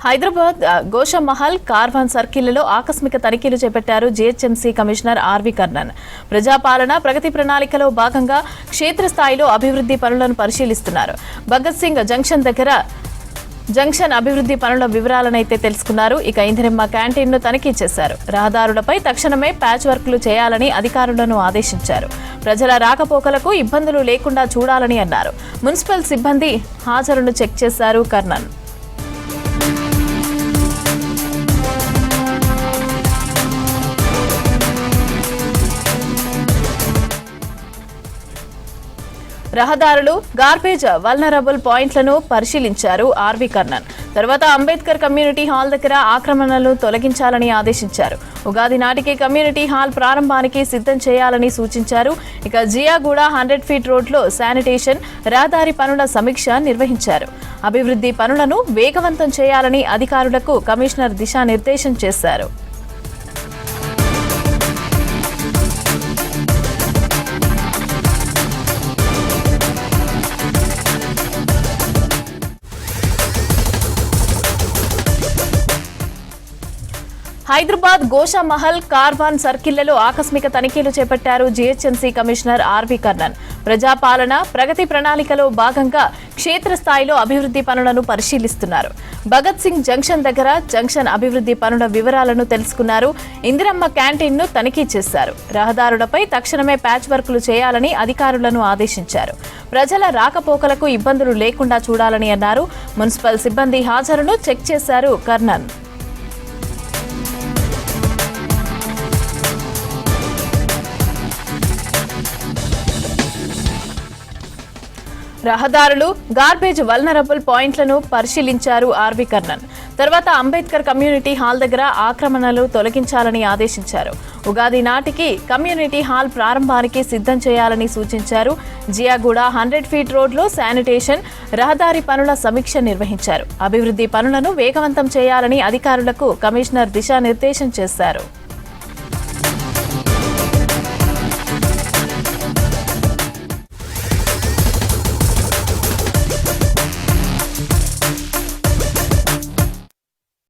హైదరాబాద్ గోషామహల్ కార్వాన్ సర్కిల్లో ఆకస్మిక తనిఖీలు చేపట్టారు జీహెచ్ఎంసీ కమిషనర్ ఆర్వి కర్ణన్. ప్రజాపాలన ప్రగతి ప్రణాళికలో భాగంగా క్షేత్రస్థాయిలో అభివృద్ధి పనులను పరిశీలిస్తున్నారు. భగత్ సింగ్ జంక్షన్ అభివృద్ధి పనుల వివరాలనైతే తెలుసుకున్నారు. ఇక ఇందిరమ్మ క్యాంటీన్ను తనిఖీ చేశారు. రహదారులపై తక్షణమే ప్యాచ్ వర్క్లు చేయాలని అధికారులను ఆదేశించారు. ప్రజల రాకపోకలకు ఇబ్బందులు లేకుండా చూడాలని అన్నారు. మున్సిపల్ సిబ్బంది హాజరును చెక్ చేశారు కర్ణన్. రహదారులు గార్బేజ్ వల్నరబుల్ పాయింట్లను పరిశీలించారు ఆర్వి కర్ణన్. తర్వాత అంబేద్కర్ కమ్యూనిటీ హాల్ దగ్గర ఆక్రమణలు తొలగించాలని ఆదేశించారు. ఉగాది నాటికి కమ్యూనిటీ హాల్ ప్రారంభానికి సిద్ధం చేయాలని సూచించారు. ఇక జియాగూడ 100 ఫీట్ రోడ్లో శానిటేషన్, రహదారి పనుల సమీక్ష నిర్వహించారు. అభివృద్ధి పనులను వేగవంతం చేయాలని అధికారులకు కమిషనర్ దిశానిర్దేశం చేశారు. హైదరాబాద్ గోషామహల్ కార్వాన్ సర్కిల్లో ఆకస్మిక తనిఖీలు చేపట్టారు జీహెచ్ఎంసీ కమిషనర్ ఆర్వి కర్ణన్. ప్రజాపాలన ప్రగతి ప్రణాళికలో భాగంగా క్షేత్రస్థాయిలో అభివృద్ధి పనులను పరిశీలిస్తున్నారు. భగత్ సింగ్ జంక్షన్ దగ్గర జంక్షన్ అభివృద్ధి పనుల వివరాలను తెలుసుకున్నారు. ఇందిరమ్మ క్యాంటీన్ను తనిఖీ చేశారు. రహదారులపై తక్షణమే ప్యాచ్ వర్క్లు చేయాలని అధికారులను ఆదేశించారు. ప్రజల రాకపోకలకు ఇబ్బందులు లేకుండా చూడాలని అన్నారు. మున్సిపల్ సిబ్బంది హాజరును చెక్ చేశారు కర్ణన్. రహదారులు గార్బేజ్ వల్నరబుల్ పాయింట్లను పరిశీలించారు ఆర్వి కర్ణన్. తర్వాత అంబేద్కర్ కమ్యూనిటీ హాల్ దగ్గర ఆక్రమణలు తొలగించాలని ఆదేశించారు. ఉగాది నాటికి కమ్యూనిటీ హాల్ ప్రారంభానికి సిద్ధం చేయాలని సూచించారు. జియాగూడ 100 ఫీట్ రోడ్లో శానిటేషన్, రహదారి పనుల సమీక్ష నిర్వహించారు. అభివృద్ధి పనులను వేగవంతం చేయాలని అధికారులకు కమిషనర్ దిశానిర్దేశం చేశారు.